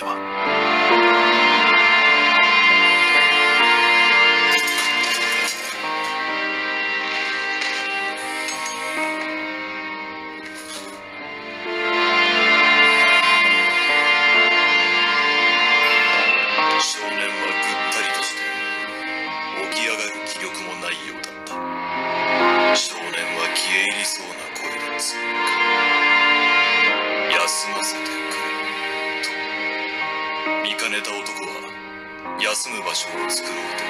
では。少年はぐったりとして起き上がる気力もないようだった。少年は消え入りそうな声でつぶやく。休ませてくれと見かねた男は休む場所を作ろうと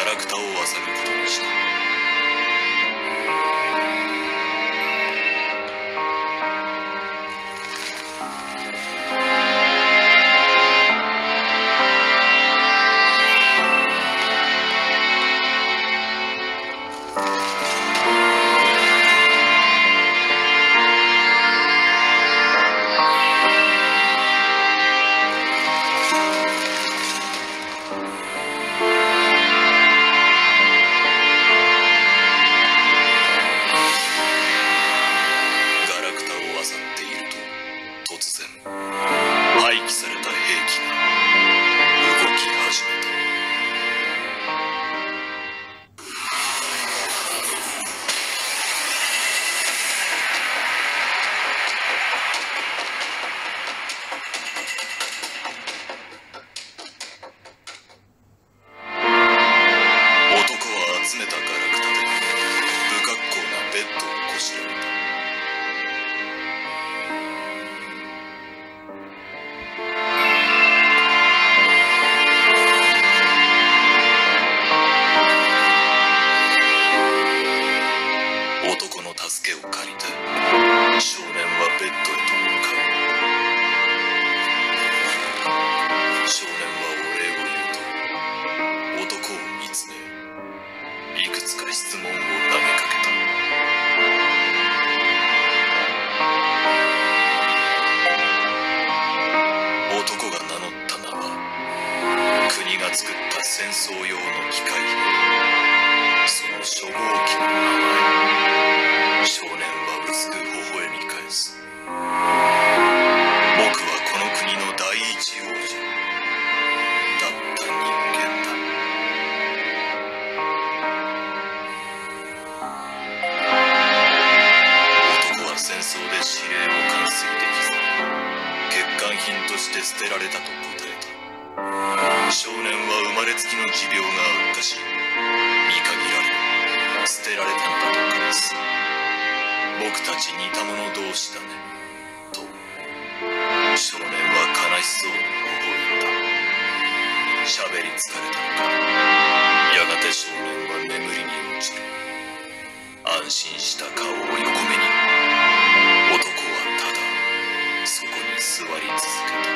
ガラクタを漁ることにした。戦争用の機械兵、その初号機の名前。少年は薄く微笑み返す。僕はこの国の第一王者だった人間だ。男は戦争で指令を完遂できず欠陥品として捨てられたと答えた。少年は生まれつきの持病が悪化し見限られ捨てられたのだと話す。僕たち似た者同士だねと少年は悲しそうに微笑んだ。喋り疲れたのかやがて少年は眠りに落ちる。安心した顔を横目に男はただそこに座り続けた。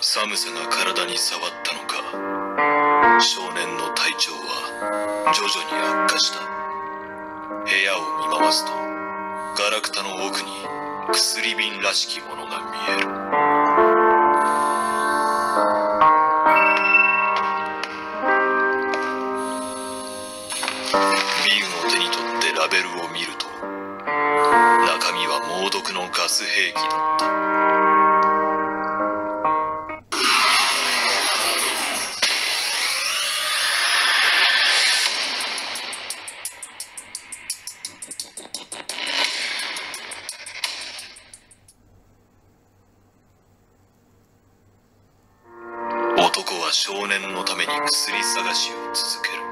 寒さが体に触ったのか少年の体調は徐々に悪化した。部屋を見回すとガラクタの奥に薬瓶らしきものが見える。瓶を手に取ってラベルを見ると中身は猛毒のガス兵器だった。男は少年のために薬探しを続ける。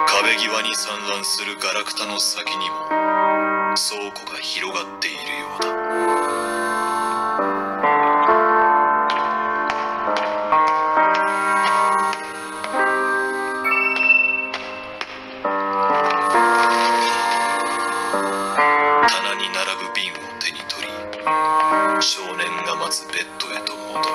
壁際に散乱するガラクタの先にも倉庫が広がっているようだ。棚に並ぶ瓶を手に取り少年が待つベッドへと戻る。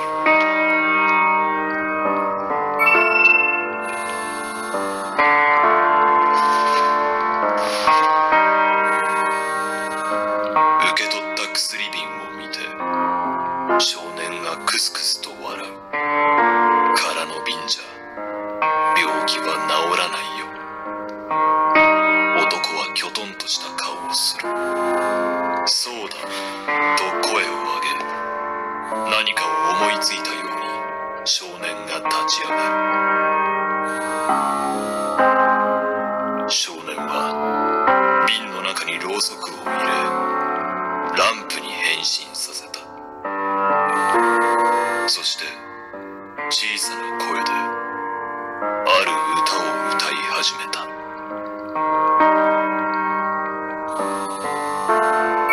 は瓶の中にろうそくを入れ、ランプに変身させた。そして小さな声である歌を歌い始めた。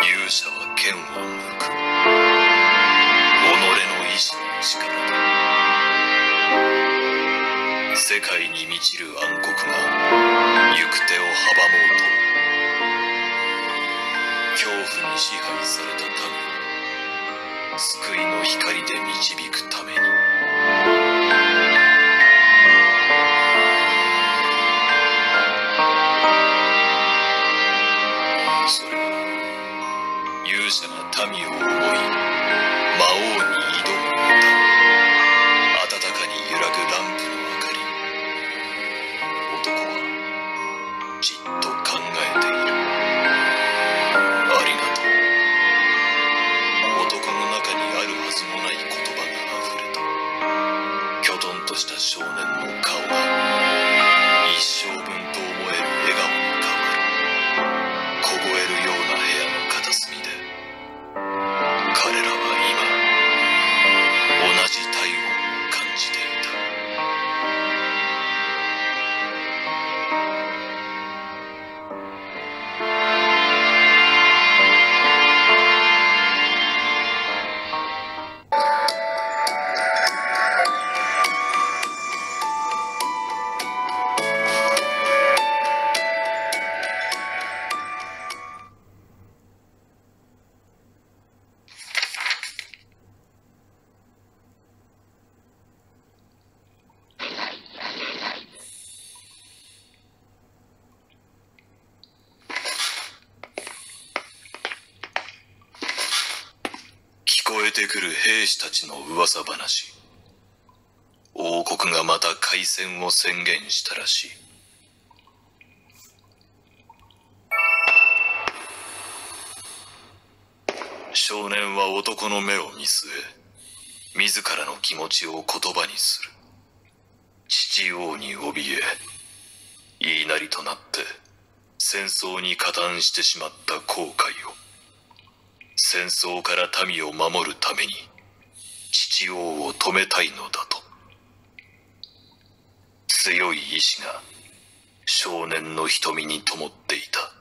勇者は剣を抜く。己の意志の力で世界に満ちる暗黒が行く手を阻もうと、恐怖に支配された民を救いの光で導くために。それは勇者が民を思い魔王に挑む歌。温かに揺らぐランプの明かり。男はじっと考えている。ありがとう。男の中にあるはずもない言葉があふれた。きょとんとした少年の顔が一生分と思える笑顔に変わる。凍えるような部屋の片隅で彼らは今同じ体温を感じていた。聞こえてくる兵士たちの噂話。王国がまた開戦を宣言したらしい。少年は男の目を見据え、自らの気持ちを言葉にする。父王に怯え、言いなりとなって戦争に加担してしまった後悔を、戦争から民を守るために父王を止めたいのだと。強い意志が少年の瞳に灯っていた。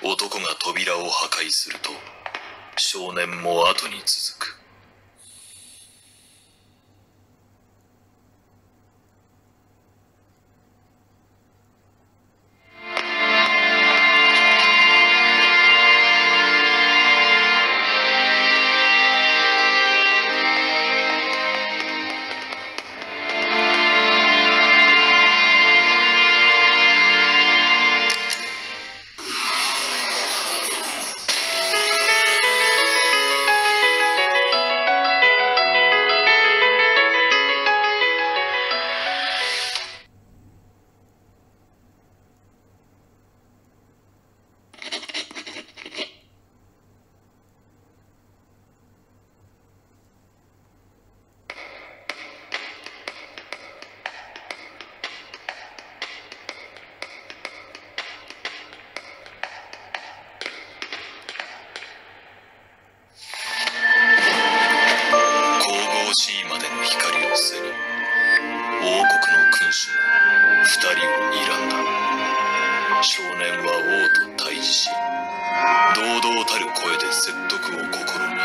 男が扉を破壊すると少年も後に続く。少年は王と対峙し、堂々たる声で説得を試みる。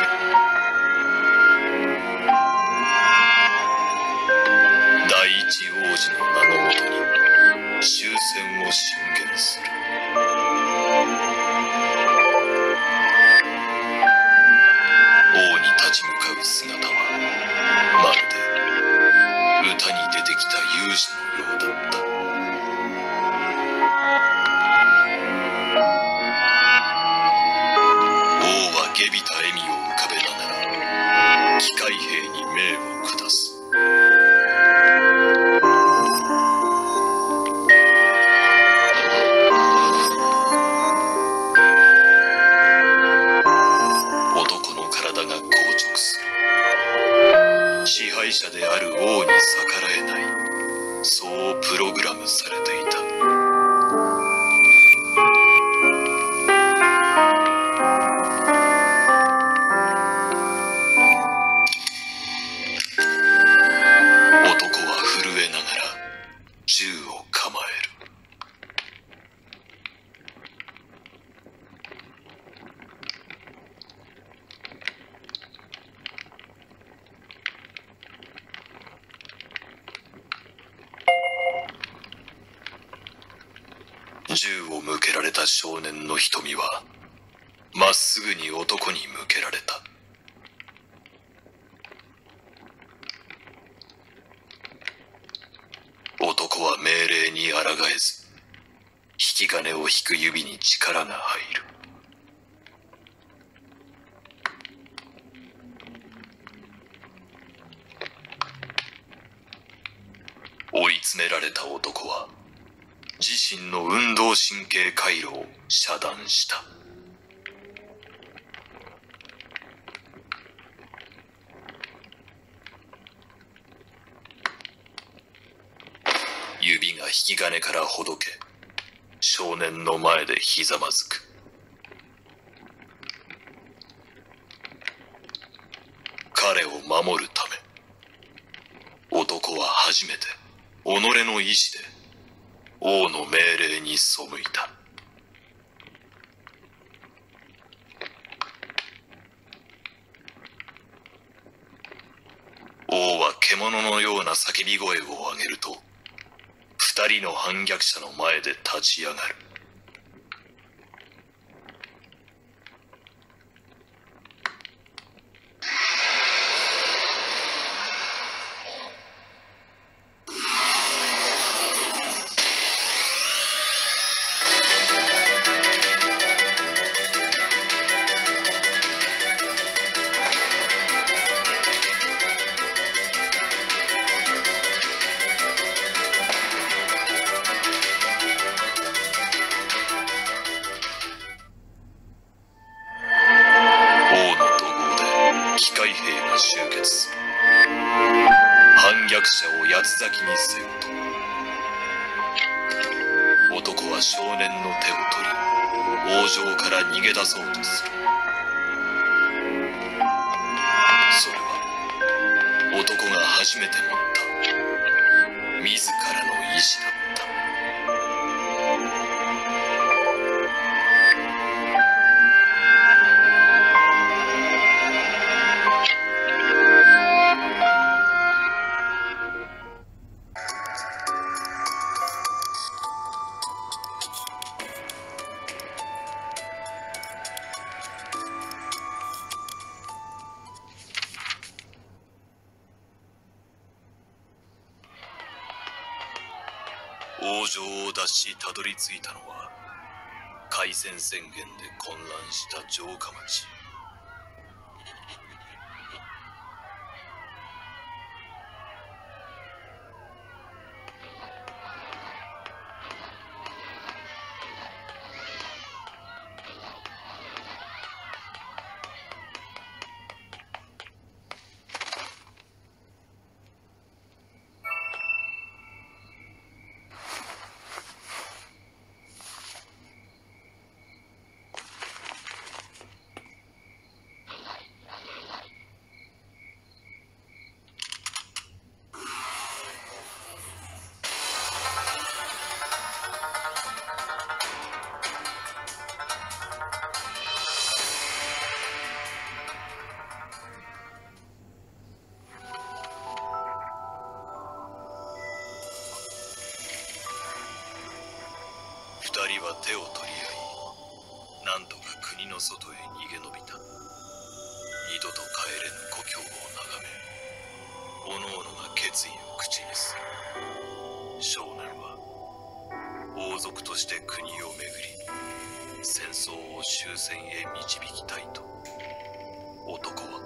第一王子の名のもとに終戦を進言する。王に立ち向かう姿はまるで歌に出てきた勇士のようだった。下びた笑みを浮かべながら機械兵に命を下す。男配者である王に逆らえない、そうプログラムされていた。男は震えながら銃を構える。銃を向けられた少年の瞳はまっすぐに男に向けられた。男は命令に抗えず、引き金を引く指に力が入る。追い詰められた男は自身の運動神経回路を遮断した。指が引き金からほどけ、少年の前でひざまずく。彼を守るため、男は初めて己の意志で王の命令に背いた。王は獣のような叫び声を上げると、二人の反逆者の前で立ち上がる。集結する。反逆者を八つ裂きにせよと。男は少年の手を取り、王城から逃げ出そうとする。それは男が初めて持った自らの意志だった。王城を脱したどり着いたのは開戦宣言で混乱した城下町。二人は手を取り合い、なんとか国の外へ逃げ延びた。二度と帰れぬ故郷を眺め、おのおのが決意を口にする。少年は王族として国を巡り、戦争を終戦へ導きたいと。男は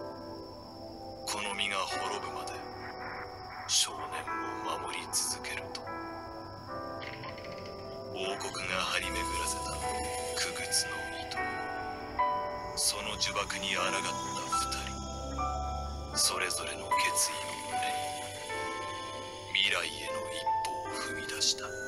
この身が滅ぶまで少年を守り続けると。王国が張り巡らせた傀儡の糸、その呪縛に抗った二人、それぞれの決意を胸に来への一歩を踏み出した。